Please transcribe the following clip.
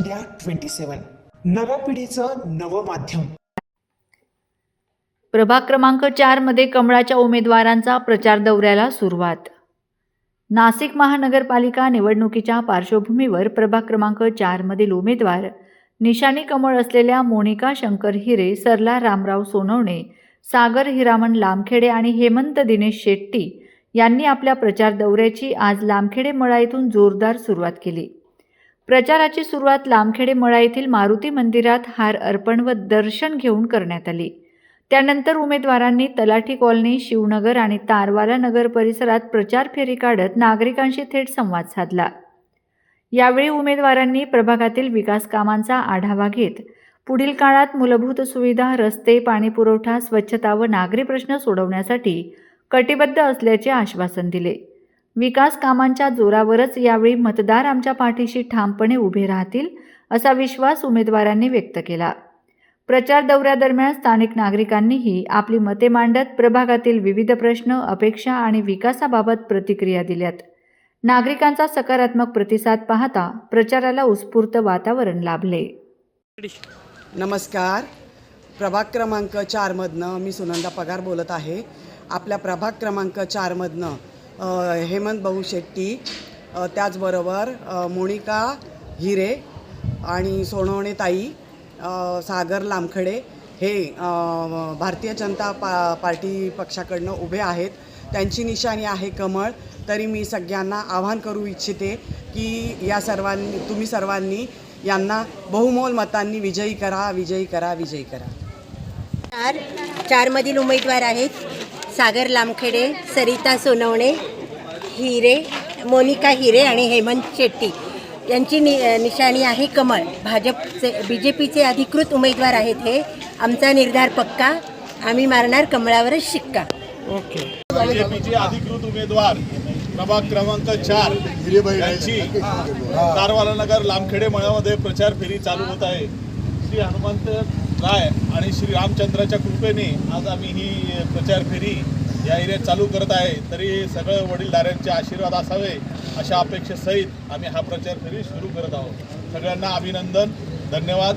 India 27 नव्या पिढीचं नवं माध्यम। प्रभाग क्रमांक 4 मध्ये कमळाच्या उमेदवारांचा प्रचार दौऱ्याला सुरुवात। नाशिक महानगरपालिका निवडणुकीच्या पार्श्वभूमीवर प्रभाग क्रमांक 4 मधील उमेदवार निशाणी कमळ असलेल्या मोनिका शंकर हिरे, सरला रामराव सोनवणे, सागर हिरामण लामखेडे आणि हेमंत दिनेश शेट्टी यांनी आपल्या प्रचार दौऱ्याची आज लामखेडे मळा येथून जोरदार सुरुवात केली। प्रचाराची सुरुवात लामखेडे मळा येथील मारुती मंदिरात हार अर्पण व दर्शन घेऊन करण्यात आली। त्यानंतर उमेदवारांनी तलाठी कॉलनी, शिवनगर आणि तारवाला नगर परिसरात प्रचार फेरी काढत नागरिकांशी थेट संवाद साधला। यावेळी उमेदवारांनी प्रभागातील विकास कामांचा आढावा घेत पुढील काळात मूलभूत सुविधा, रस्ते, पाणीपुरवठा, स्वच्छता व नागरी प्रश्न सोडवण्यासाठी कटिबद्ध असल्याचे आश्वासन दिले। विकास कामांच्या जोरावरच यावेळी मतदार आमच्या पाठीशी ठामपणे उभे राहतील असा विश्वास उमेदवारांनी व्यक्त केला। प्रचार दौऱ्यादरम्यान स्थानिक नागरिकांनीही आपली मते मांडत प्रभागातील विविध प्रश्न, अपेक्षा आणि विकासाबाबत प्रतिक्रिया दिल्यात। नागरिकांचा सकारात्मक प्रतिसाद पाहता प्रचाराला उत्स्फूर्त वातावरण लाभले। नमस्कार, प्रभाग क्रमांक 4 मधनं मी सुनंदा पगार बोलत आहे। आपल्या प्रभाग क्रमांक 4 मधनं हेमंत भाऊ शेट्टी, त्याचबरोबर मोनिका हिरे आणि सोनवणे ताई, सागर लामखडे हे भारतीय जनता पार्टी पक्षाकडनं उभे आहेत। त्यांची निशाणी आहे कमळ। तरी मी सगळ्यांना आवाहन करू इच्छिते की तुम्ही सर्वांनी यांना बहुमोल मतांनी विजयी करा, विजयी करा, विजयी करा। चार मधील उमेदवार आहेत सागर लामखेडे, सरिता सोनवणे हिरे, मोनिका हिरे आणि हेमंत शेट्टी। यांची निशाणी आहे कमळ। बीजेपीचे अधिकृत उमेदवार आहेत हे। आमचा निर्धार पक्का, आम्ही मारणार कमळावरच शिक्का। ओके। बीजेपीचे अधिकृत उमेदवार प्रभाग क्रमांक 4 यांची तारवाला नगर लामखेडे मळ्यामध्ये प्रचार फेरी चालू होत आहे। श्री हनुमंत राय आणि श्री रामचंद्राच्या कृपेने आज आम्ही ही प्रचार फेरी या एरियात चालू करत आहे। तरी सगळे वडीलधाऱ्यांचे आशीर्वाद असावे अशा अपेक्षेसहित आम्ही हा प्रचार फेरी सुरू करत आहोत। सगळ्यांना अभिनंदन, धन्यवाद।